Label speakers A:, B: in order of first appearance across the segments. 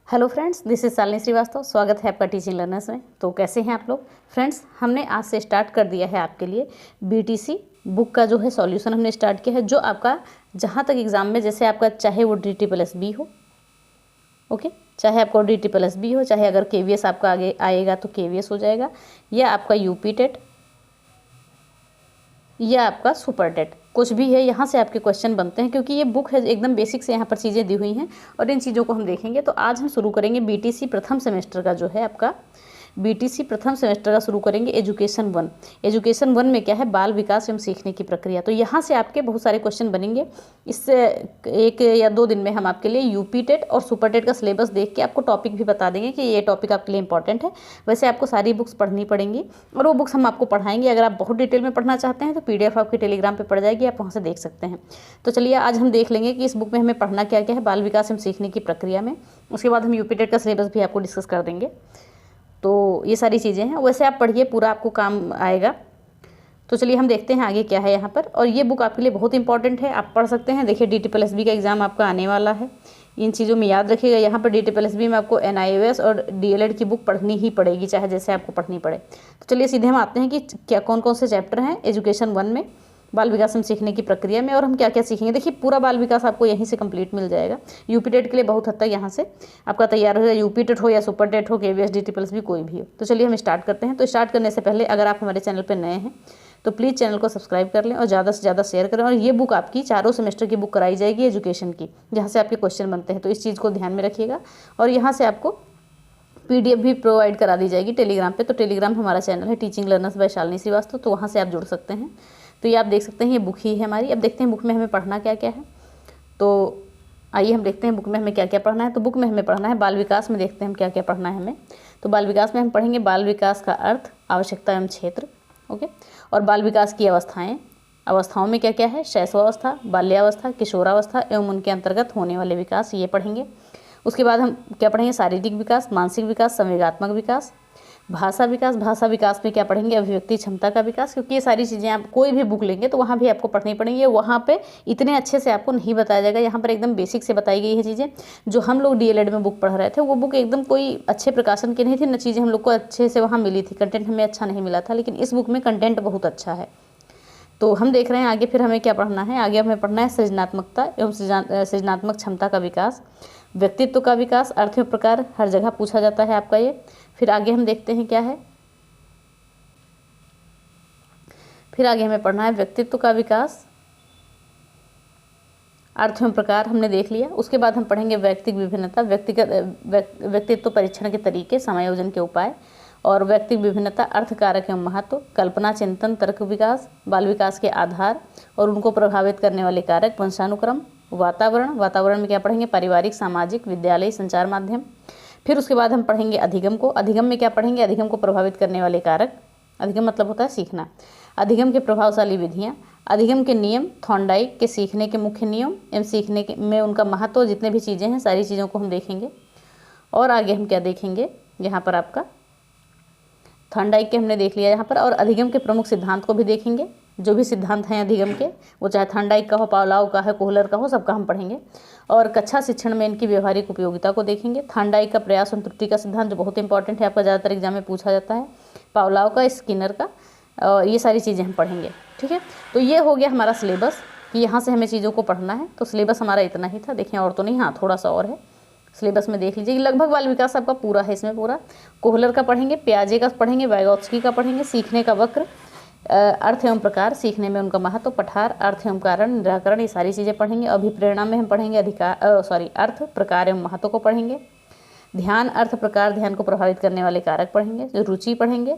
A: Hello friends, this is Shalini Srivastava. स्वागत है आपका टीचिंग लर्नर्स में। तो कैसे हैं आप लोग फ्रेंड्स? हमने आज से स्टार्ट कर दिया है आपके लिए बीटीसी बुक का जो है सॉल्यूशन हमने स्टार्ट किया है, जो आपका जहाँ तक एग्जाम में जैसे आपका चाहे वो DT+B हो, ओके, चाहे आपको DT+B हो, चाहे अगर KVS आपका आगे आएगा तो KVS हो जाएगा, या आपका यूपी टेट या आपका सुपर टेट, कुछ भी है, यहाँ से आपके क्वेश्चन बनते हैं क्योंकि ये बुक है एकदम बेसिक से यहाँ पर चीज़ें दी हुई हैं और इन चीज़ों को हम देखेंगे। तो आज हम शुरू करेंगे बीटीसी प्रथम सेमेस्टर का जो है आपका बीटीसी प्रथम सेमेस्टर का शुरू करेंगे एजुकेशन 1। एजुकेशन 1 में क्या है? बाल विकास एवं सीखने की प्रक्रिया। तो यहाँ से आपके बहुत सारे क्वेश्चन बनेंगे। इससे 1 या 2 दिन में हम आपके लिए यूपी टेट और सुपर टेट का सिलेबस देख के आपको टॉपिक भी बता देंगे कि ये टॉपिक आपके लिए इंपॉर्टेंट है। वैसे आपको सारी बुक्स पढ़नी पड़ेंगी और वो बुक्स हम आपको पढ़ाएंगे। अगर आप बहुत डिटेल में पढ़ना चाहते हैं तो PDF आपके टेलीग्राम पर पड़ जाएगी, आप वहाँ से देख सकते हैं। तो चलिए आज हम देख लेंगे कि इस बुक में हमें पढ़ना क्या क्या है बाल विकास एवं सीखने की प्रक्रिया में। उसके बाद हम यूपी टेट का सिलेबस भी आपको डिस्कस कर देंगे। तो ये सारी चीज़ें हैं, वैसे आप पढ़िए, पूरा आपको काम आएगा। तो चलिए हम देखते हैं आगे क्या है यहाँ पर। और ये बुक आपके लिए बहुत इंपॉर्टेंट है, आप पढ़ सकते हैं। देखिए DT+B का एग्ज़ाम आपका आने वाला है, इन चीज़ों में याद रखिएगा। यहाँ पर DT+B में आपको NIOS और DLED की बुक पढ़नी ही पड़ेगी, चाहे जैसे आपको पढ़नी पड़े। तो चलिए सीधे हम आते हैं कि क्या कौन कौन से चैप्टर हैं एजुकेशन 1 में बाल विकास में सीखने की प्रक्रिया में, और हम क्या क्या सीखेंगे। देखिए पूरा बाल विकास आपको यहीं से कंप्लीट मिल जाएगा। यूपी टेट के लिए बहुत हद तक यहाँ से आपका तैयार हो जाएगा, यूपी टेट हो या सुपर टेट हो, KVS DT+B कोई भी हो। तो चलिए हम स्टार्ट करते हैं। तो स्टार्ट करने से पहले अगर आप हमारे चैनल पर नए हैं तो प्लीज़ चैनल को सब्सक्राइब कर लें और ज़्यादा से ज़्यादा शेयर करें। और ये बुक आपकी चारों सेमेस्टर की बुक कराई जाएगी एजुकेशन की, जहाँ से आपके क्वेश्चन बनते हैं। तो इस चीज़ को ध्यान में रखिएगा। और यहाँ से आपको PDF भी प्रोवाइड करा दी जाएगी टेलीग्राम पे। तो टेलीग्राम हमारा चैनल है teaching learners by Shalini Srivastava, तो वहाँ से आप जुड़ सकते हैं। तो ये आप देख सकते हैं, ये बुक ही है हमारी। अब देखते हैं बुक में हमें पढ़ना क्या क्या है। तो आइए हम देखते हैं बुक में हमें क्या क्या पढ़ना है। तो बुक में हमें पढ़ना है बाल विकास में, देखते हैं हम क्या क्या पढ़ना है हमें। तो बाल विकास में हम पढ़ेंगे बाल विकास का अर्थ, आवश्यकता एवं क्षेत्र, ओके, और बाल विकास की अवस्थाएँ, अवस्थाओं में क्या क्या है, शैशवावस्था, बाल्यावस्था, किशोरावस्था एवं उनके अंतर्गत होने वाले विकास, ये पढ़ेंगे। उसके बाद हम क्या पढ़ेंगे? शारीरिक विकास, मानसिक विकास, संवेगात्मक विकास, भाषा विकास। भाषा विकास में क्या पढ़ेंगे? अभिव्यक्ति क्षमता का विकास। क्योंकि ये सारी चीज़ें आप कोई भी बुक लेंगे तो वहाँ भी आपको पढ़नी पड़ेंगी। वहाँ पे इतने अच्छे से आपको नहीं बताया जाएगा, यहाँ पर एकदम बेसिक से बताई गई है चीज़ें। जो हम लोग DLED में बुक पढ़ रहे थे वो बुक एकदम कोई अच्छे प्रकाशन की नहीं थी, न चीज़ें हम लोग को अच्छे से वहाँ मिली थी, कंटेंट हमें अच्छा नहीं मिला था। लेकिन इस बुक में कंटेंट बहुत अच्छा है। तो हम देख रहे हैं आगे फिर हमें क्या पढ़ना है। आगे हमें पढ़ना है सृजनात्मकता एवं सृजनात्मक क्षमता का विकास, व्यक्तित्व का विकास, अर्थ एवं प्रकार, हर जगह पूछा जाता है आपका ये। फिर आगे हम देखते हैं क्या है, फिर आगे हमें पढ़ना है व्यक्तित्व का विकास, अर्थ एवं प्रकार हमने देख लिया। उसके बाद हम पढ़ेंगे व्यक्तिगत विभिन्नता, व्यक्तित्व परीक्षण के तरीके, समायोजन के उपाय, और व्यक्तिगत विभिन्नता, अर्थ कारक एवं महत्व, कल्पना, चिंतन, तर्क विकास, बाल विकास के आधार और उनको प्रभावित करने वाले कारक, वंशानुक्रम, वातावरण। वातावरण में क्या पढ़ेंगे? पारिवारिक, सामाजिक, विद्यालय, संचार माध्यम। फिर उसके बाद हम पढ़ेंगे अधिगम को। अधिगम में क्या पढ़ेंगे? अधिगम को प्रभावित करने वाले कारक। अधिगम मतलब होता है सीखना। अधिगम के प्रभावशाली विधियाँ, अधिगम के नियम, थॉर्नडाइक के सीखने के मुख्य नियम एवं सीखने के में उनका महत्व, जितने भी चीज़ें हैं सारी चीज़ों को हम देखेंगे। और आगे हम क्या देखेंगे यहाँ पर? आपका थॉर्नडाइक के हमने देख लिया यहाँ पर। और अधिगम के प्रमुख सिद्धांत को भी देखेंगे। जो भी सिद्धांत हैं अधिगम के, वो चाहे थॉर्नडाइक का हो, पावलोव का है, कोहलर का हो, सबका हम पढ़ेंगे। और कक्षा शिक्षण में इनकी व्यवहारिक उपयोगिता को देखेंगे। थॉर्नडाइक का प्रयास और त्रुटि का सिद्धांत जो बहुत इंपॉर्टेंट है, आपका ज़्यादातर एग्जाम में पूछा जाता है। पावलोव का, स्किनर का, ये सारी चीज़ें हम पढ़ेंगे। ठीक है, तो ये हो गया हमारा सिलेबस कि यहाँ से हमें चीज़ों को पढ़ना है। तो सिलेबस हमारा इतना ही था। देखें और तो नहीं, हाँ थोड़ा सा और है सिलेबस में, देख लीजिए। लगभग बाल विकास आपका पूरा है इसमें पूरा। कोहलर का पढ़ेंगे, प्याजे का पढ़ेंगे, वाइगॉत्स्की का पढ़ेंगे, सीखने का वक्र, अर्थ एवं प्रकार, सीखने में उनका महत्व, पठार, अर्थ एवं कारण, निराकरण, ये सारी चीज़ें पढ़ेंगे। अभिप्रेरणा में हम पढ़ेंगे अर्थ, प्रकार एवं महत्व को पढ़ेंगे। ध्यान, अर्थ, प्रकार, ध्यान को प्रभावित करने वाले कारक पढ़ेंगे। रुचि पढ़ेंगे,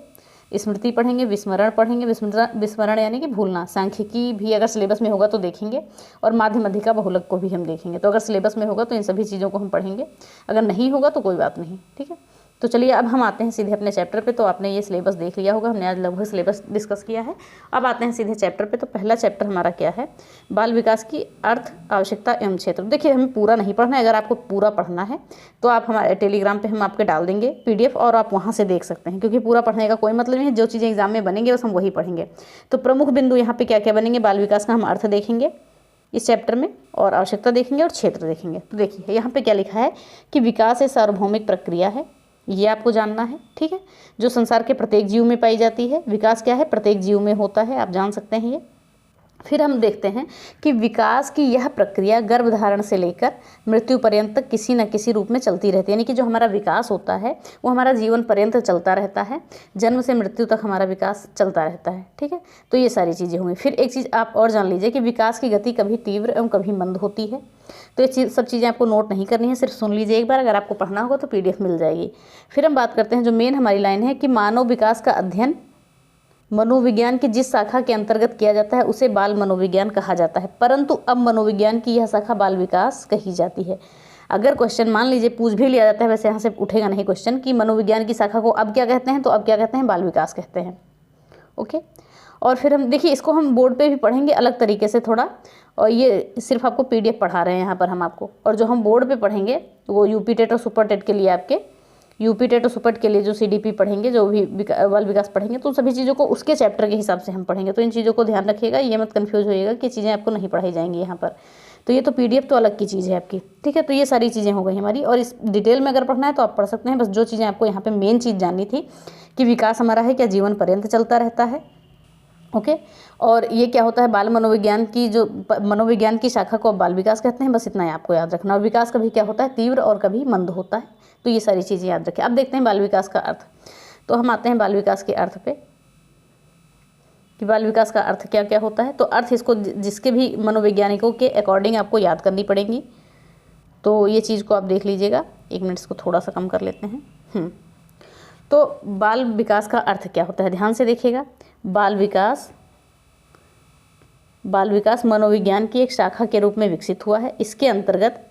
A: स्मृति पढ़ेंगे, विस्मरण पढ़ेंगे, विस्मरण यानी कि भूलना। सांख्यिकी भी अगर सिलेबस में होगा तो देखेंगे, और माध्यम अधिका बहुलक को भी हम देखेंगे। तो अगर सिलेबस में होगा तो इन सभी चीज़ों को हम पढ़ेंगे, अगर नहीं होगा तो कोई बात नहीं। ठीक है, तो चलिए अब हम आते हैं सीधे अपने चैप्टर पे। तो आपने ये सिलेबस देख लिया होगा, हमने आज लगभग सिलेबस डिस्कस किया है। अब आते हैं सीधे चैप्टर पे। तो पहला चैप्टर हमारा क्या है? बाल विकास की अर्थ, आवश्यकता एवं क्षेत्र। देखिए हमें पूरा नहीं पढ़ना है, अगर आपको पूरा पढ़ना है तो आप हमारे टेलीग्राम पे हम आपके डाल देंगे PDF, और आप वहाँ से देख सकते हैं। क्योंकि पूरा पढ़ने का कोई मतलब नहीं है, जो चीज़ें एग्जाम में बनेंगे बस हम वही पढ़ेंगे। तो प्रमुख बिंदु यहाँ पे क्या क्या बनेंगे? बाल विकास का हम अर्थ देखेंगे, इस चैप्टर में, और आवश्यकता देखेंगे और क्षेत्र देखेंगे। तो देखिए यहाँ पे क्या लिखा है कि विकास एक सार्वभौमिक प्रक्रिया है, ये आपको जानना है, ठीक है, जो संसार के प्रत्येक जीव में पाई जाती है। विकास क्या है, प्रत्येक जीव में होता है, आप जान सकते हैं ये। फिर हम देखते हैं कि विकास की यह प्रक्रिया गर्भधारण से लेकर मृत्यु पर्यंत तक किसी न किसी रूप में चलती रहती है, यानी कि जो हमारा विकास होता है वो हमारा जीवन पर्यंत चलता रहता है, जन्म से मृत्यु तक हमारा विकास चलता रहता है, ठीक है। तो ये सारी चीज़ें होंगी। फिर एक चीज़ आप और जान लीजिए कि विकास की गति कभी तीव्र एवं कभी मंद होती है। तो ये सब चीज़ें आपको नोट नहीं करनी है, सिर्फ सुन लीजिए एक बार, अगर आपको पढ़ना होगा तो PDF मिल जाएगी। फिर हम बात करते हैं, जो मेन हमारी लाइन है कि मानव विकास का अध्ययन मनोविज्ञान की जिस शाखा के अंतर्गत किया जाता है उसे बाल मनोविज्ञान कहा जाता है, परंतु अब मनोविज्ञान की यह शाखा बाल विकास कही जाती है। अगर क्वेश्चन मान लीजिए पूछ भी लिया जाता है, वैसे यहाँ से उठेगा नहीं क्वेश्चन कि मनोविज्ञान की शाखा को अब क्या कहते हैं, तो अब क्या कहते हैं, बाल विकास कहते हैं। ओके, और फिर हम देखिए इसको हम बोर्ड पे भी पढ़ेंगे अलग तरीके से थोड़ा, और ये सिर्फ आपको PDF पढ़ा रहे हैं यहाँ पर हम आपको, और जो हम बोर्ड पे पढ़ेंगे वो UP टेट और सुपर टेट के लिए, आपके UP टेट और सुपर के लिए जो CDP पढ़ेंगे, जो भी बाल विकास पढ़ेंगे, तो सभी चीज़ों को उसके चैप्टर के हिसाब से हम पढ़ेंगे। तो इन चीज़ों को ध्यान रखिएगा, ये मत कन्फ्यूज होइएगा कि चीज़ें आपको नहीं पढ़ाई जाएंगी यहाँ पर। तो ये तो PDF तो अलग की चीज़ है आपकी, ठीक है। तो ये सारी चीज़ें हो गई हमारी, और इस डिटेल में अगर पढ़ना है तो आप पढ़ सकते हैं। बस जो चीज़ें आपको यहाँ पर मेन चीज़ जाननी थी कि विकास हमारा है क्या, जीवन पर्यंत चलता रहता है, ओके। और ये क्या होता है, बाल मनोविज्ञान की जो मनोविज्ञान की शाखा को बाल विकास कहते हैं, बस इतना ही आपको याद रखना। और विकास कभी क्या होता है, तीव्र और कभी मंद होता है। तो ये सारी चीज़ें याद रखें। अब देखते हैं बाल विकास का अर्थ। तो हम आते हैं बाल विकास के अर्थ पे कि बाल विकास का अर्थ क्या क्या होता है। तो अर्थ इसको जिसके भी मनोवैज्ञानिकों के अकॉर्डिंग आपको याद करनी पड़ेंगी। तो ये चीज़ को आप देख लीजिएगा। एक मिनट इसको थोड़ा सा कम कर लेते हैं। तो बाल विकास का अर्थ क्या होता है, ध्यान से देखिएगा। बाल विकास मनोविज्ञान की एक शाखा के रूप में विकसित हुआ है। इसके अंतर्गत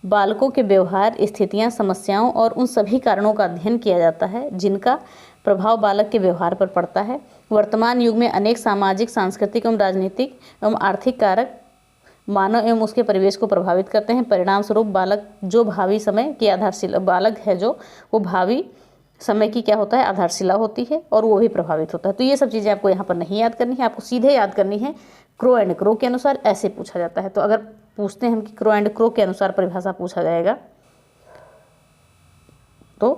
A: बालकों के व्यवहार, स्थितियां, समस्याओं और उन सभी कारणों का अध्ययन किया जाता है जिनका प्रभाव बालक के व्यवहार पर पड़ता है। वर्तमान युग में अनेक सामाजिक, सांस्कृतिक एवं राजनीतिक एवं आर्थिक कारक मानव एवं उसके परिवेश को प्रभावित करते हैं। परिणाम स्वरूप बालक जो भावी समय की आधारशिला, बालक है जो वो भावी समय की क्या होता है, आधारशिला होती है, और वो भी प्रभावित होता है। तो ये सब चीज़ें आपको यहाँ पर नहीं याद करनी है, आपको सीधे याद करनी है। क्रो एंड क्रो के अनुसार ऐसे पूछा जाता है। तो अगर पूछते हैं हम कि क्रो एंड क्रो के अनुसार परिभाषा पूछा जाएगा, तो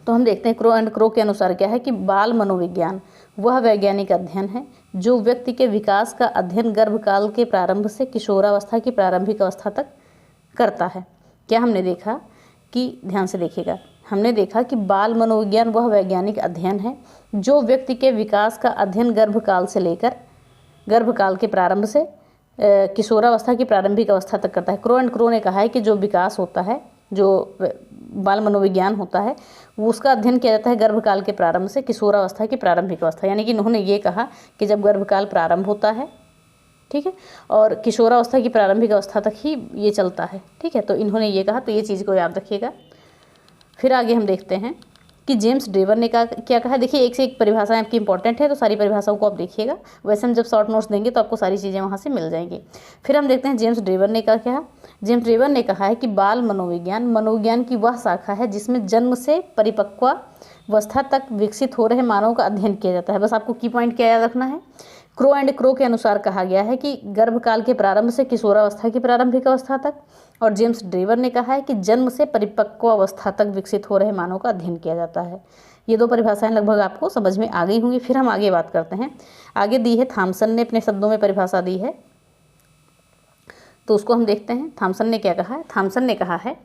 A: हम देखते हैं क्रो एंड क्रो के अनुसार क्या है कि बाल मनोविज्ञान वह वैज्ञानिक अध्ययन है जो व्यक्ति के विकास का अध्ययन गर्भकाल के प्रारंभ से किशोरावस्था की प्रारंभिक अवस्था तक करता है। क्या हमने देखा कि, ध्यान से देखिएगा, हमने देखा कि बाल मनोविज्ञान वह वैज्ञानिक अध्ययन है जो व्यक्ति के विकास का अध्ययन गर्भकाल से लेकर गर्भकाल के प्रारंभ से किशोरावस्था की प्रारंभिक अवस्था तक करता है। क्रो एंड क्रो ने कहा है कि जो विकास होता है, जो बाल मनोविज्ञान होता है, वो उसका अध्ययन किया जाता है गर्भकाल के प्रारंभ से किशोरावस्था की प्रारंभिक अवस्था, यानी कि इन्होंने ये कहा कि जब गर्भकाल प्रारंभ होता है, ठीक है, और किशोरावस्था की प्रारंभिक अवस्था तक ही ये चलता है, ठीक है। तो इन्होंने ये कहा, तो ये चीज़ को याद रखिएगा। फिर आगे हम देखते हैं कि जेम्स ड्रेवर ने क्या कहा। देखिए एक से एक परिभाषाएं आपकी इंपॉर्टेंट है, तो सारी परिभाषाओं को आप देखिएगा। वैसे हम जब शॉर्ट नोट्स देंगे तो आपको सारी चीज़ें वहाँ से मिल जाएंगी। फिर हम देखते हैं जेम्स ड्रेवर ने क्या कहा। जेम्स ड्रेवर ने कहा है कि बाल मनोविज्ञान मनोविज्ञान की वह शाखा है जिसमें जन्म से परिपक्वावस्था तक विकसित हो रहे मानव का अध्ययन किया जाता है। बस आपको की पॉइंट क्या याद रखना है, क्रो एंड क्रो के अनुसार कहा गया है कि गर्भकाल के प्रारंभ से किशोरावस्था की प्रारंभिक अवस्था तक, और जेम्स ड्रेवर ने कहा है कि जन्म से परिपक्व अवस्था तक विकसित हो रहे मानव का अध्ययन किया जाता है। ये दो परिभाषाएं लगभग आपको समझ में आ गई होंगी। फिर हम आगे बात करते हैं। आगे दी है, थॉमसन ने अपने शब्दों में परिभाषा दी है, तो उसको हम देखते हैं। थॉमसन ने क्या कहा है। थॉमसन ने कहा है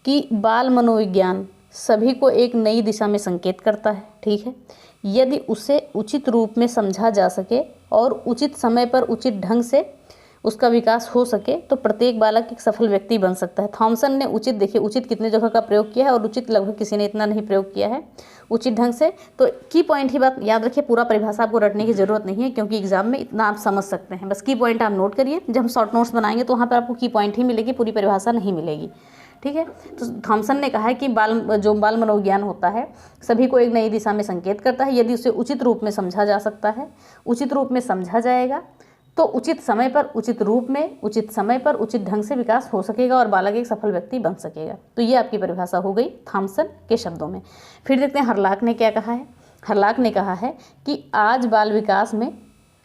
A: कि बाल मनोविज्ञान सभी को एक नई दिशा में संकेत करता है, ठीक है, यदि उसे उचित रूप में समझा जा सके और उचित समय पर उचित ढंग से उसका विकास हो सके तो प्रत्येक बालक एक सफल व्यक्ति बन सकता है। थॉमसन ने उचित, देखिए उचित कितने जगह का प्रयोग किया है, और उचित लगभग किसी ने इतना नहीं प्रयोग किया है, उचित ढंग से। तो की पॉइंट ही बात याद रखिए, पूरा परिभाषा आपको रटने की जरूरत नहीं है क्योंकि एग्जाम में इतना आप समझ सकते हैं। बस की पॉइंट आप नोट करिए। जब हम शॉर्ट नोट्स बनाएंगे तो वहाँ पर आपको की पॉइंट ही मिलेगी, पूरी परिभाषा नहीं मिलेगी, ठीक है। तो थॉमसन ने कहा है कि जो बाल मनोविज्ञान होता है सभी को एक नई दिशा में संकेत करता है यदि उसे उचित रूप में समझा जा सकता है। उचित रूप में समझा जाएगा तो उचित समय पर, उचित रूप में, उचित समय पर, उचित ढंग से विकास हो सकेगा और बालक एक सफल व्यक्ति बन सकेगा। तो ये आपकी परिभाषा हो गई थॉमसन के शब्दों में। फिर देखते हैं हरलाक ने क्या कहा है। हरलाक ने कहा है कि आज बाल विकास में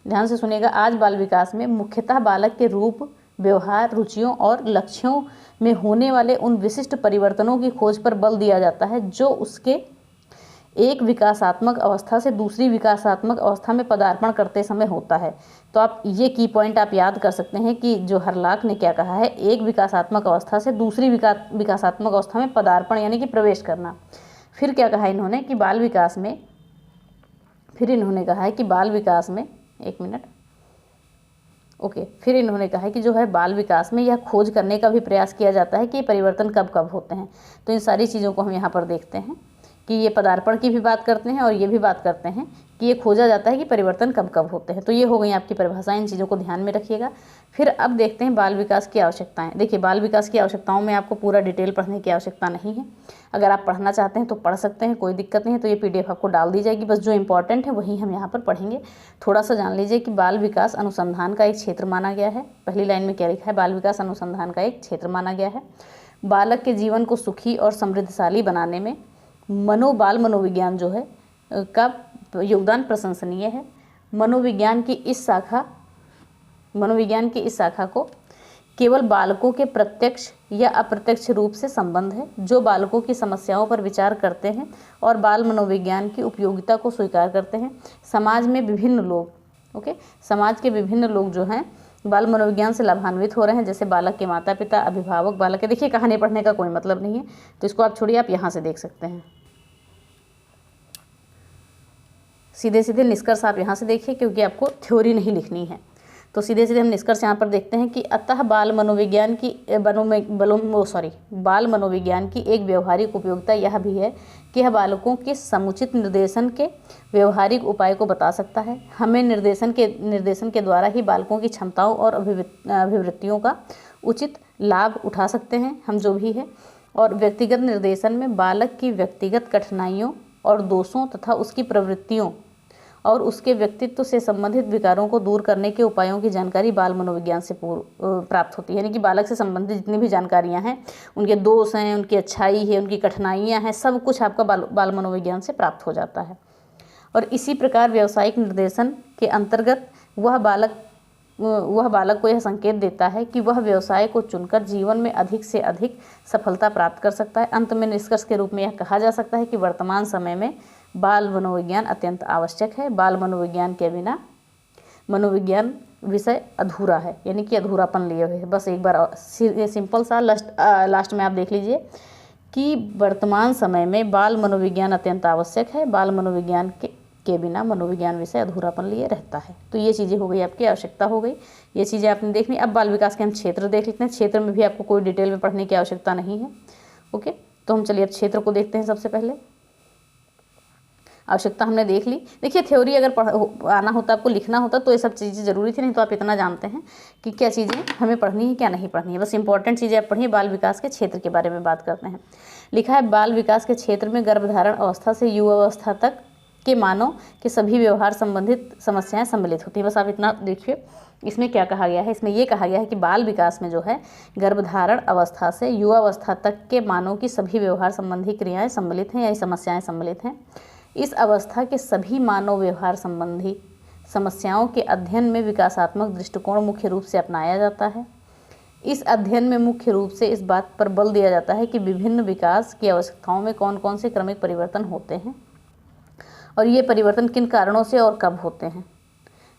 A: ध्यान से सुनिएगा। आज बाल विकास में मुख्यतः बालक के रूप, व्यवहार, रुचियों और लक्ष्यों में होने वाले उन विशिष्ट परिवर्तनों की खोज पर बल दिया जाता है जो उसके एक विकासात्मक अवस्था से दूसरी विकासात्मक अवस्था में पदार्पण करते समय होता है। तो आप ये की पॉइंट आप याद कर सकते हैं कि जो हरलाख ने क्या कहा है, एक विकासात्मक अवस्था से दूसरी विकासात्मक अवस्था में पदार्पण यानी कि प्रवेश करना। फिर क्या कहा इन्होंने कि बाल विकास में, फिर इन्होंने कहा है कि बाल विकास में, एक मिनट, ओके, फिर इन्होंने कहा है कि जो है बाल विकास में यह खोज करने का भी प्रयास किया जाता है कि परिवर्तन कब कब होते हैं। तो इन सारी चीज़ों को हम यहाँ पर देखते हैं कि ये पदार्पण की भी बात करते हैं और ये भी बात करते हैं कि ये खोजा जाता है कि परिवर्तन कब कब होते हैं। तो ये हो गई आपकी परिभाषा, इन चीज़ों को ध्यान में रखिएगा। फिर अब देखते हैं बाल विकास की आवश्यकताएं। देखिए, बाल विकास की आवश्यकताओं में आपको पूरा डिटेल पढ़ने की आवश्यकता नहीं है। अगर आप पढ़ना चाहते हैं तो पढ़ सकते हैं, कोई दिक्कत नहीं है। तो ये PDF आपको डाल दी जाएगी, बस जो इंपॉर्टेंट है वही हम यहाँ पर पढ़ेंगे। थोड़ा सा जान लीजिए कि बाल विकास अनुसंधान का एक क्षेत्र माना गया है। पहली लाइन में क्या लिखा है, बाल विकास अनुसंधान का एक क्षेत्र माना गया है। बालक के जीवन को सुखी और समृद्धशाली बनाने में बाल मनोविज्ञान जो है का योगदान प्रशंसनीय है। मनोविज्ञान की इस शाखा को केवल बालकों के प्रत्यक्ष या अप्रत्यक्ष रूप से संबंध है, जो बालकों की समस्याओं पर विचार करते हैं और बाल मनोविज्ञान की उपयोगिता को स्वीकार करते हैं। समाज में विभिन्न लोग, समाज के विभिन्न लोग जो हैं बाल मनोविज्ञान से लाभान्वित हो रहे हैं, जैसे बालक के माता पिता, अभिभावक, बालक के। देखिए, कहानी पढ़ने का कोई मतलब नहीं है, तो इसको आप छोड़िए, आप यहाँ से देख सकते हैं। सीधे सीधे निष्कर्ष आप यहाँ से देखिए, क्योंकि आपको थ्योरी नहीं लिखनी है। तो सीधे सीधे हम निष्कर्ष यहाँ पर देखते हैं कि अतः बाल मनोविज्ञान की एक व्यवहारिक उपयोगिता यह भी है कि यह बालकों के समुचित निर्देशन के व्यवहारिक उपाय को बता सकता है। हमें निर्देशन के द्वारा ही बालकों की क्षमताओं और अभिवृत्तियों का उचित लाभ उठा सकते हैं, हम जो भी है। और व्यक्तिगत निर्देशन में बालक की व्यक्तिगत कठिनाइयों और दोषों तथा उसकी प्रवृत्तियों और उसके व्यक्तित्व से संबंधित विकारों को दूर करने के उपायों की जानकारी बाल मनोविज्ञान से प्राप्त होती है। यानी कि बालक से संबंधित जितनी भी जानकारियां हैं, उनके दोष हैं, उनकी अच्छाई है, उनकी कठिनाइयां हैं, सब कुछ आपका बाल मनोविज्ञान से प्राप्त हो जाता है। और इसी प्रकार व्यावसायिक निर्देशन के अंतर्गत वह बालक को यह संकेत देता है कि वह व्यवसाय को चुनकर जीवन में अधिक से अधिक सफलता प्राप्त कर सकता है। अंत में निष्कर्ष के रूप में यह कहा जा सकता है कि वर्तमान समय में बाल मनोविज्ञान अत्यंत आवश्यक है। बाल मनोविज्ञान के बिना मनोविज्ञान विषय अधूरा है, यानी कि अधूरापन लिए हुए है। बस एक बार सिंपल सा लास्ट में आप देख लीजिए कि वर्तमान समय में बाल मनोविज्ञान अत्यंत आवश्यक है। बाल मनोविज्ञान के बिना मनोविज्ञान विषय अधूरापन लिए रहता है। तो ये चीज़ें हो गई, आपकी आवश्यकता हो गई, ये चीज़ें आपने देखनी। अब बाल विकास के हम क्षेत्र देख लेते हैं। क्षेत्र में भी आपको कोई डिटेल में पढ़ने की आवश्यकता नहीं है। ओके, तो हम चलिए अब क्षेत्र को देखते हैं। सबसे पहले आवश्यकता हमने देख ली। देखिए, थ्योरी अगर आना होता, आपको लिखना होता, तो ये सब चीज़ें ज़रूरी थी, नहीं तो आप इतना जानते हैं कि क्या चीज़ें हमें पढ़नी है, क्या नहीं पढ़नी है। बस इंपॉर्टेंट चीज़ें आप पढ़िए। बाल विकास के क्षेत्र के बारे में बात करते हैं। लिखा है, बाल विकास के क्षेत्र में गर्भधारण अवस्था से युवावस्था तक के मानव के सभी व्यवहार संबंधित समस्याएं सम्मिलित होती हैं। बस आप इतना देखिए, इसमें क्या कहा गया है। इसमें यह कहा गया है कि बाल विकास में जो है गर्भधारण अवस्था से युवावस्था तक के मानव की सभी व्यवहार संबंधी क्रियाएं सम्मिलित हैं या समस्याएं सम्मिलित हैं। इस अवस्था के सभी मानव व्यवहार संबंधी समस्याओं के अध्ययन में विकासात्मक दृष्टिकोण मुख्य रूप से अपनाया जाता है। इस अध्ययन में मुख्य रूप से इस बात पर बल दिया जाता है कि विभिन्न विकास की आवश्यकताओं में कौन कौन से क्रमिक परिवर्तन होते हैं और ये परिवर्तन किन कारणों से और कब होते हैं।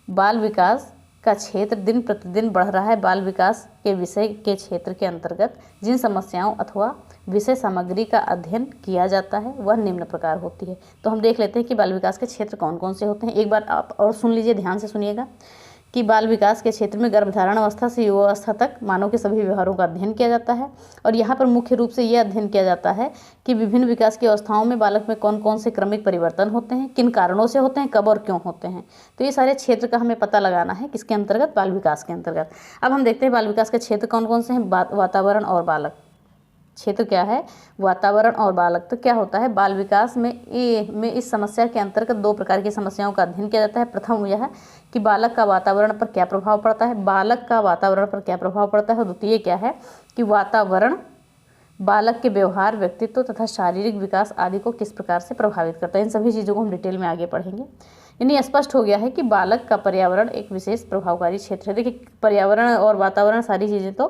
A: बाल विकास का क्षेत्र दिन प्रतिदिन बढ़ रहा है। बाल विकास के विषय के क्षेत्र के अंतर्गत जिन समस्याओं अथवा विषय सामग्री का अध्ययन किया जाता है वह निम्न प्रकार होती है। तो हम देख लेते हैं कि बाल विकास के क्षेत्र कौन कौन से होते हैं। एक बार आप और सुन लीजिए, ध्यान से सुनिएगा कि बाल विकास के क्षेत्र में गर्भधारण अवस्था से युवावस्था तक मानव के सभी व्यवहारों का अध्ययन किया जाता है। और यहाँ पर मुख्य रूप से यह अध्ययन किया जाता है कि विभिन्न विकास की अवस्थाओं में बालक में कौन कौन से क्रमिक परिवर्तन होते हैं, किन कारणों से होते हैं, कब और क्यों होते हैं। तो ये सारे क्षेत्र का हमें पता लगाना है, किसके अंतर्गत, बाल विकास के अंतर्गत। अब हम देखते हैं बाल विकास के क्षेत्र कौन कौन से हैं। वातावरण और बालक क्षेत्र क्या है, वातावरण और बालक। तो क्या होता है, बाल विकास में इस समस्या के अंतर्गत दो प्रकार की समस्याओं का अध्ययन किया जाता है। प्रथम यह है कि बालक का वातावरण पर क्या प्रभाव पड़ता है, बालक का वातावरण पर क्या प्रभाव पड़ता है। और द्वितीय क्या है कि वातावरण बालक के व्यवहार, व्यक्तित्व तथा शारीरिक विकास आदि को किस प्रकार से प्रभावित करता है। इन सभी चीज़ों को हम डिटेल में आगे पढ़ेंगे। यानी स्पष्ट हो गया है कि बालक का पर्यावरण एक विशेष प्रभावकारी क्षेत्र है। देखिए पर्यावरण और वातावरण सारी चीज़ें तो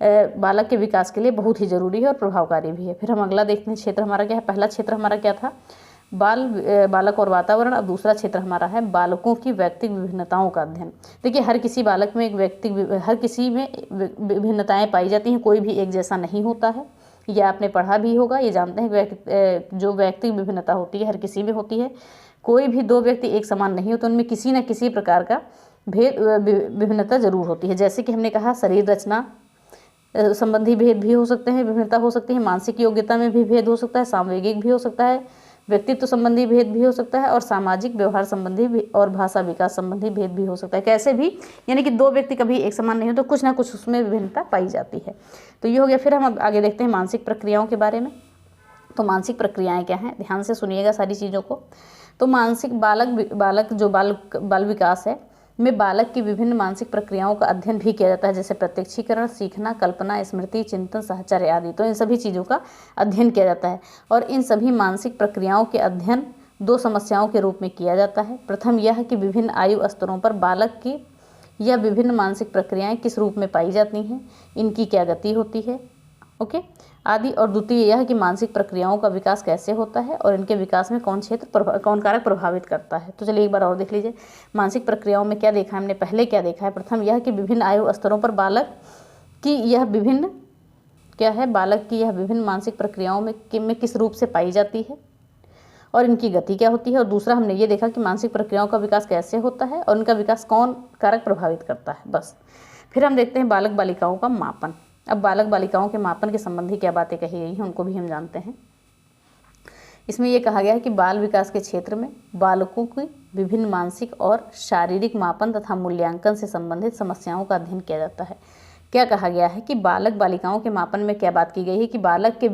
A: बालक के विकास के लिए बहुत ही जरूरी है और प्रभावकारी भी है। फिर हम अगला देखते हैं क्षेत्र हमारा क्या है। पहला क्षेत्र हमारा क्या था, बालक और वातावरण। अब दूसरा क्षेत्र हमारा है बालकों की व्यक्तिगत विभिन्नताओं का अध्ययन। देखिए हर किसी बालक में हर किसी में विभिन्नताएं पाई जाती हैं, कोई भी एक जैसा नहीं होता है। ये आपने पढ़ा भी होगा, ये जानते हैं जो व्यक्तिगत विभिन्नता होती है हर किसी में होती है। कोई भी दो व्यक्ति एक समान नहीं होते, उनमें किसी न किसी प्रकार का विभिन्नता जरूर होती है। जैसे कि हमने कहा शरीर रचना संबंधी भेद भी हो सकते हैं, विभिन्नता हो सकती है, मानसिक योग्यता में भी भेद हो सकता है, सामवेगिक भी हो सकता है, व्यक्तित्व संबंधी भेद भी हो सकता है और सामाजिक व्यवहार संबंधी भी और भाषा विकास संबंधी भेद भी हो सकता है। कैसे भी, यानी कि दो व्यक्ति कभी एक समान नहीं हो तो कुछ ना कुछ उसमें विभिन्नता पाई जाती है। तो ये हो गया। फिर हम अब आगे देखते हैं मानसिक प्रक्रियाओं के बारे में। तो मानसिक प्रक्रियाएं क्या हैं, ध्यान से सुनिएगा सारी चीज़ों को। तो मानसिक बाल विकास है में बालक की विभिन्न मानसिक प्रक्रियाओं का अध्ययन भी किया जाता है, जैसे प्रत्यक्षीकरण, सीखना, कल्पना, स्मृति, चिंतन, साहचर्य आदि। तो इन सभी चीज़ों का अध्ययन किया जाता है और इन सभी मानसिक प्रक्रियाओं के अध्ययन दो समस्याओं के रूप में किया जाता है। प्रथम यह कि विभिन्न आयु स्तरों पर बालक की यह विभिन्न मानसिक प्रक्रियाएं किस रूप में पाई जाती हैं, इनकी क्या गति होती है, ओके आदि। और द्वितीय यह कि मानसिक प्रक्रियाओं का विकास कैसे होता है और इनके विकास में कौन कारक प्रभावित करता है। तो चलिए एक बार और देख लीजिए मानसिक प्रक्रियाओं में क्या देखा है हमने। पहले क्या देखा है, प्रथम यह कि विभिन्न आयु स्तरों पर बालक की यह विभिन्न मानसिक प्रक्रियाओं में किस रूप से पाई जाती है और इनकी गति क्या होती है। और दूसरा हमने ये देखा कि मानसिक प्रक्रियाओं का विकास कैसे होता है और इनका विकास कौन कारक प्रभावित करता है, बस। फिर हम देखते हैं बालक बालिकाओं का मापन। अब बालक बालिकाओं के मापन के संबंधी क्या बातें कही गई हैं उनको भी हम जानते हैं। इसमें यह कहा गया है कि बाल विकास के क्षेत्र में बालकों की विभिन्न मानसिक और शारीरिक मापन तथा मूल्यांकन से संबंधित समस्याओं का अध्ययन किया जाता है। क्या कहा गया है कि बालक बालिकाओं के मापन में क्या बात की गई है कि बालक के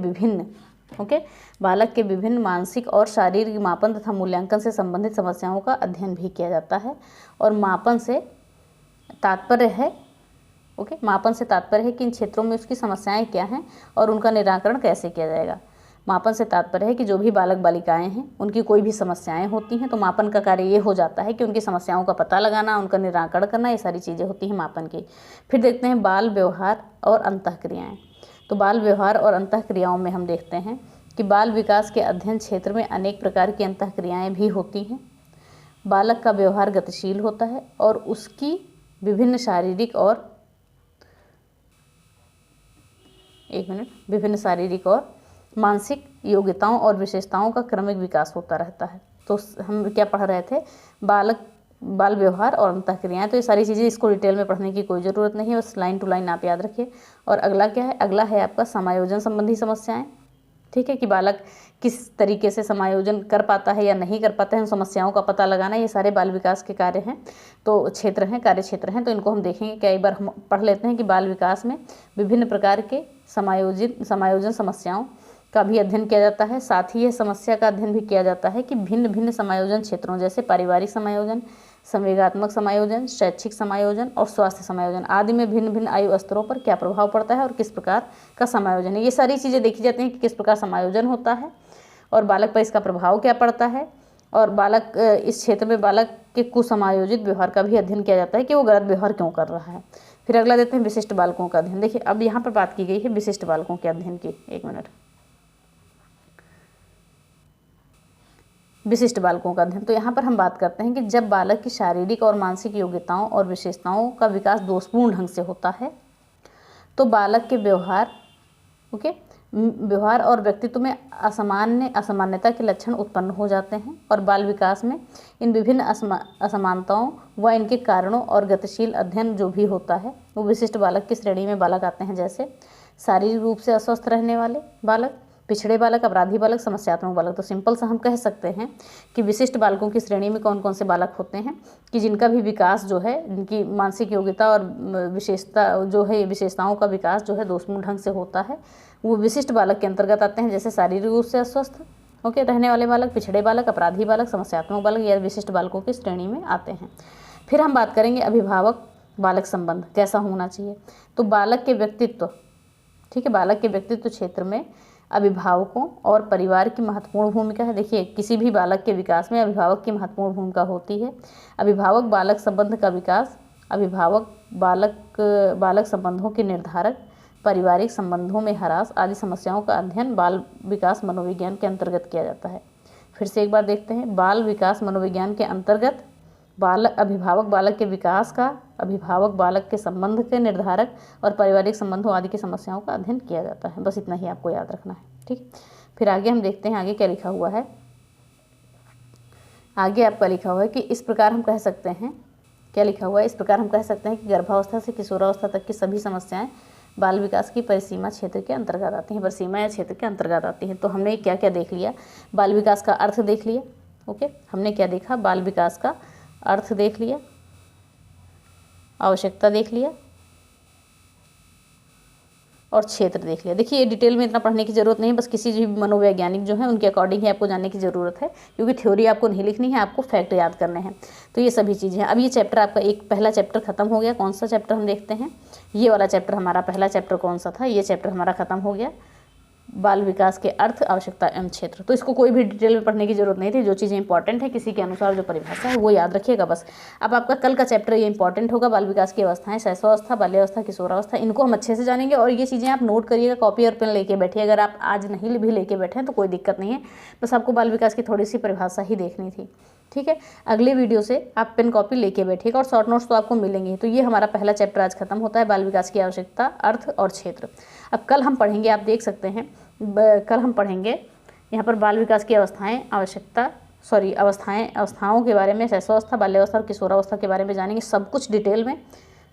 A: विभिन्न मानसिक और शारीरिक मापन तथा मूल्यांकन से संबंधित समस्याओं का अध्ययन भी किया जाता है। और मापन से तात्पर्य है मापन से तात्पर्य है कि इन क्षेत्रों में उसकी समस्याएं क्या हैं और उनका निराकरण कैसे किया जाएगा। मापन से तात्पर्य है कि जो भी बालक बालिकाएं हैं उनकी कोई भी समस्याएं होती हैं तो मापन का कार्य ये हो जाता है कि उनकी समस्याओं का पता लगाना, उनका निराकरण करना, ये सारी चीज़ें होती हैं मापन की। फिर देखते हैं बाल व्यवहार और अंतःक्रियाएँ। तो बाल व्यवहार और अंतःक्रियाओं में हम देखते हैं कि बाल विकास के अध्ययन क्षेत्र में अनेक प्रकार की अंतःक्रियाएँ भी होती हैं। बालक का व्यवहार गतिशील होता है और उसकी विभिन्न शारीरिक और मानसिक योग्यताओं और विशेषताओं का क्रमिक विकास होता रहता है। तो हम क्या पढ़ रहे थे, बाल व्यवहार और अंतःक्रियाएं। तो ये सारी चीज़ें इसको डिटेल में पढ़ने की कोई ज़रूरत नहीं है, बस लाइन टू लाइन आप याद रखिए। और अगला क्या है, अगला है आपका समायोजन संबंधी समस्याएं। ठीक है, कि बालक किस तरीके से समायोजन कर पाता है या नहीं कर पाता है, उन समस्याओं का पता लगाना, ये सारे बाल विकास के कार्य हैं, तो कार्य क्षेत्र हैं। तो इनको हम देखेंगे। कई बार हम पढ़ लेते हैं कि बाल विकास में विभिन्न प्रकार के समायोजन समस्याओं का भी अध्ययन किया जाता है। साथ ही यह समस्या का अध्ययन भी किया जाता है कि भिन्न भिन्न समायोजन क्षेत्रों जैसे पारिवारिक समायोजन, संवेगात्मक समायोजन, शैक्षिक समायोजन और स्वास्थ्य समायोजन आदि में भिन्न भिन्न आयु स्तरों पर क्या प्रभाव पड़ता है और किस प्रकार का समायोजन है। ये सारी चीज़ें देखी जाती हैं कि किस प्रकार समायोजन होता है और बालक पर इसका प्रभाव क्या पड़ता है। और इस क्षेत्र में बालक के कुसमायोजित व्यवहार का भी अध्ययन किया जाता है कि वो गलत व्यवहार क्यों कर रहा है। फिर अगला देते हैं विशिष्ट बालकों का अध्ययन। देखिए अब यहाँ पर बात की गई है विशिष्ट बालकों के अध्ययन की। एक मिनट, विशिष्ट बालकों का अध्ययन। तो यहाँ पर हम बात करते हैं कि जब बालक की शारीरिक और मानसिक योग्यताओं और विशेषताओं का विकास दोषपूर्ण ढंग से होता है तो बालक के व्यवहार और व्यक्तित्व में असामान्यता के लक्षण उत्पन्न हो जाते हैं। और बाल विकास में इन विभिन्न असमानताओं व इनके कारणों और गतिशील अध्ययन जो भी होता है वो विशिष्ट बालक की श्रेणी में बालक आते हैं, जैसे शारीरिक रूप से अस्वस्थ रहने वाले बालक, पिछड़े बालक, अपराधी बालक, समस्यात्मक बालक। तो सिंपल सा हम कह सकते हैं कि विशिष्ट बालकों की श्रेणी में कौन कौन से बालक होते हैं कि जिनका भी विकास जो है, जिनकी मानसिक योग्यता और विशेषताओं का विकास जो है दोषपूर्ण ढंग से होता है, वो विशिष्ट बालक के अंतर्गत आते हैं। जैसे शारीरिक रूप से अस्वस्थ रहने वाले बालक, पिछड़े बालक, अपराधी बालक, समस्यात्मक बालक, यह विशिष्ट बालकों की श्रेणी में आते हैं। फिर हम बात करेंगे अभिभावक बालक संबंध कैसा होना चाहिए। तो बालक के व्यक्तित्व, ठीक है, बालक के व्यक्तित्व क्षेत्र में अभिभावकों और परिवार की महत्वपूर्ण भूमिका है। देखिए, किसी भी बालक के विकास में अभिभावक की महत्वपूर्ण भूमिका होती है। अभिभावक बालक संबंध का विकास, अभिभावक बालक संबंधों के निर्धारक, पारिवारिक संबंधों में ह्रास आदि समस्याओं का अध्ययन बाल विकास मनोविज्ञान के अंतर्गत किया जाता है। फिर से एक बार देखते हैं, बाल विकास मनोविज्ञान के अंतर्गत अभिभावक बालक के विकास का, अभिभावक बालक के संबंध के निर्धारक और पारिवारिक संबंधों आदि की समस्याओं का अध्ययन किया जाता है। बस इतना ही आपको याद रखना है, ठीक। फिर आगे हम देखते हैं आगे क्या लिखा हुआ है। आगे आपका लिखा हुआ है कि इस प्रकार हम कह सकते हैं, क्या लिखा हुआ है, इस प्रकार हम कह सकते हैं कि गर्भावस्था से किशोरावस्था तक की सभी समस्याएं बाल विकास की परिसीमा क्षेत्र के अंतर्गत आती हैं, परिसीमा या क्षेत्र के अंतर्गत आती हैं। तो हमने क्या क्या देख लिया, बाल विकास का अर्थ देख लिया, ओके। हमने क्या देखा, बाल विकास का अर्थ देख लिया, आवश्यकता देख लिया और क्षेत्र देख लिया। देखिए, ये डिटेल में इतना पढ़ने की जरूरत नहीं है, बस किसी भी मनोवैज्ञानिक जो है उनके अकॉर्डिंग ही आपको जानने की ज़रूरत है, क्योंकि थ्योरी आपको नहीं लिखनी है, आपको फैक्ट याद करने हैं। तो ये सभी चीज़ें हैं। अब ये चैप्टर आपका एक पहला चैप्टर खत्म हो गया। कौन सा चैप्टर हम देखते हैं, ये वाला चैप्टर हमारा पहला चैप्टर कौन सा था, ये चैप्टर हमारा खत्म हो गया, बाल विकास के अर्थ, आवश्यकता एवं क्षेत्र। तो इसको कोई भी डिटेल में पढ़ने की जरूरत नहीं थी। जो चीज़ें इंपॉर्टेंट है, किसी के अनुसार जो परिभाषा है वो याद रखिएगा बस। अब आपका कल का चैप्टर ये इंपॉर्टेंट होगा, बाल विकास की अवस्थाएं, शैशवावस्था, बाल्यावस्था, किशोरावस्था, इनको हम अच्छे से जानेंगे। और ये चीज़ें आप नोट करिएगा, कॉपी और पेन लेके बैठिए। अगर आप आज नहीं भी लेके बैठे हैं तो कोई दिक्कत नहीं है, बस आपको बाल विकास की थोड़ी सी परिभाषा ही देखनी थी, ठीक है। अगले वीडियो से आप पेन कॉपी लेके बैठिएगा और शॉर्ट नोट्स तो आपको मिलेंगे। तो ये हमारा पहला चैप्टर आज खत्म होता है, बाल विकास की आवश्यकता, अर्थ और क्षेत्र। अब कल हम पढ़ेंगे, आप देख सकते हैं, कल हम पढ़ेंगे यहाँ पर बाल विकास की अवस्थाएं, अवस्थाओं के बारे में, शैशवावस्था, बाल्यावस्था और किशोरावस्था के बारे में जानेंगे, सब कुछ डिटेल में,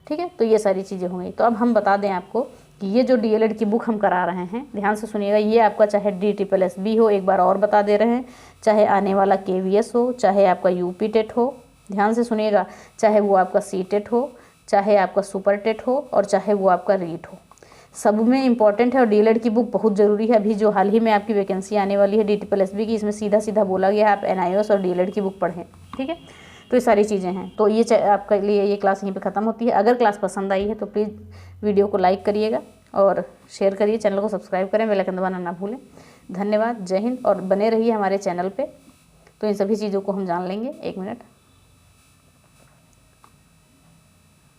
A: ठीक है। तो ये सारी चीज़ें होंगी। तो अब हम बता दें आपको कि ये जो डीएलएड की बुक हम करा रहे हैं, ध्यान से सुनिएगा, ये आपका चाहे DSSB हो, एक बार और बता दे रहे हैं, चाहे आने वाला KVS हो, चाहे आपका UP टेट हो, ध्यान से सुनिएगा, चाहे वो आपका CTET हो, चाहे आपका सुपर टेट हो और चाहे वो आपका रीट हो, सब में इंपॉर्टेंट है। और डीएलएड की बुक बहुत ज़रूरी है। अभी जो हाल ही में आपकी वैकेंसी आने वाली है DSSB की, इसमें सीधा सीधा बोला गया है आप NIOS और डीएलएड की बुक पढ़ें, ठीक है। तो ये सारी चीज़ें हैं। तो ये आपके लिए ये क्लास यहीं पे ख़त्म होती है। अगर क्लास पसंद आई है तो प्लीज़ वीडियो को लाइक करिएगा और शेयर करिए, चैनल को सब्सक्राइब करें, बेल आइकन दबाना ना भूलें। धन्यवाद, जय हिंद। और बने रहिए हमारे चैनल पे, तो इन सभी चीज़ों को हम जान लेंगे। एक मिनट।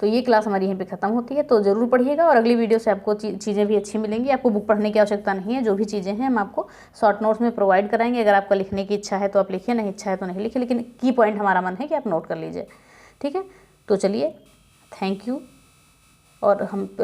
A: तो ये क्लास हमारी यहीं पे ख़त्म होती है, तो ज़रूर पढ़िएगा और अगली वीडियो से आपको चीज़ें भी अच्छी मिलेंगी। आपको बुक पढ़ने की आवश्यकता नहीं है, जो भी चीज़ें हैं हम आपको शॉर्ट नोट्स में प्रोवाइड कराएंगे। अगर आपका लिखने की इच्छा है तो आप लिखिए, नहीं इच्छा है तो नहीं लिखिए, लेकिन की पॉइंट हमारा मन है कि आप नोट कर लीजिए, ठीक है। तो चलिए, थैंक यू। और हम